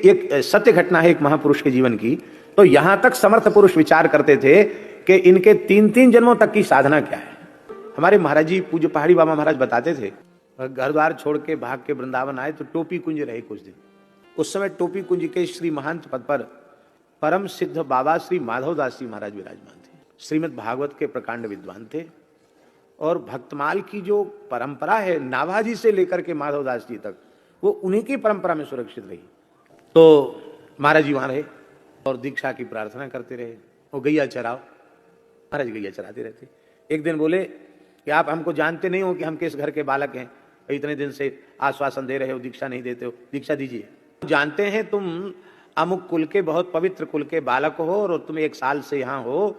एक सत्य घटना है एक महापुरुष के जीवन की। तो यहां तक समर्थ पुरुष विचार करते थे कि इनके 3-3 जन्मों तक की साधना क्या है। हमारे महाराज जी पूज्य पहाड़ी बाबा महाराज बताते थे, घर द्वार छोड़ के भाग के वृंदावन आए तो टोपी कुंज रहे कुछ दिन। उस समय टोपी कुंज के श्री महंत पद पर परम सिद्ध बाबा श्री माधवदास जी महाराज विराजमान थे। श्रीमद् भागवत के प्रकांड विद्वान थे और भक्तमाल की जो परंपरा है नाभाजी से लेकर के माधवदास जी तक, वो उन्हीं की परंपरा में सुरक्षित रही। तो महाराज जी वहां रहे और दीक्षा की प्रार्थना करते रहे। वो गैया चराओ, महाराज गैया चराते रहते। एक दिन बोले कि आप हमको जानते नहीं हो कि हम किस घर के बालक हैं, इतने दिन से आश्वासन दे रहे हो, दीक्षा नहीं देते हो, दीक्षा दीजिए। जानते हैं तुम अमुक कुल के बहुत पवित्र कुल के बालक हो और तुम 1 साल से यहाँ हो,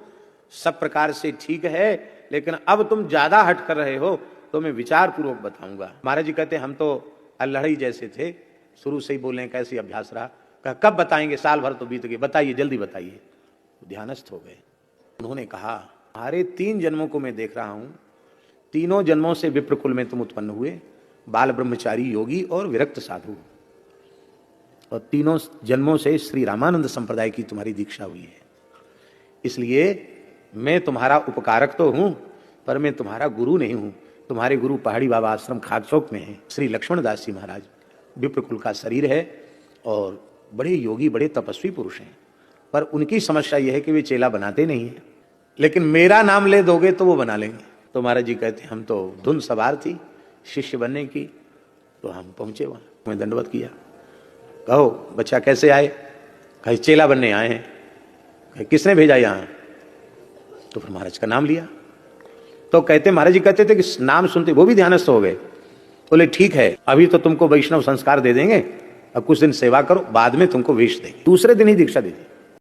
सब प्रकार से ठीक है, लेकिन अब तुम ज्यादा हट कर रहे हो तो मैं विचार पूर्वक बताऊंगा। महाराज जी कहते हम तो अल्हड़ी जैसे थे, शुरू से ही बोले कैसे अभ्यास रहा। कहा कब बताएंगे, साल भर तो बीत गए, बताइए जल्दी बताइए। ध्यानस्थ हो गए। उन्होंने कहा हमारे 3 जन्मों को मैं देख रहा हूं, तीनों जन्मों से विप्र कुल में तुम उत्पन्न हुए, बाल ब्रह्मचारी योगी और विरक्त साधु, और तीनों जन्मों से श्री रामानंद संप्रदाय की तुम्हारी दीक्षा हुई है। इसलिए मैं तुम्हारा उपकारक तो हूं, पर मैं तुम्हारा गुरु नहीं हूं। तुम्हारे गुरु पहाड़ी बाबा आश्रम खाकचौक में है, श्री लक्ष्मण दास जी महाराज। विप्र कुल का शरीर है और बड़े योगी, बड़े तपस्वी पुरुष हैं, पर उनकी समस्या यह है कि वे चेला बनाते नहीं है, लेकिन मेरा नाम ले दोगे तो वो बना लेंगे। तो महाराज जी कहते हम तो धुन सवार थी शिष्य बनने की, तो हम पहुंचे वहां। मैं दंडवत किया, कहो बच्चा कैसे आए? कहे चेला बनने आए हैं। कहे किसने भेजा यहाँ? तो फिर महाराज का नाम लिया। तो कहते महाराज जी कहते थे कि नाम सुनते वो भी ध्यानस्थ हो गए। बोले ठीक है, अभी तो तुमको वैष्णव संस्कार दे देंगे, अब कुछ दिन सेवा करो, बाद में तुमको वेश देंगे। दूसरे दिन ही दीक्षा दे दी।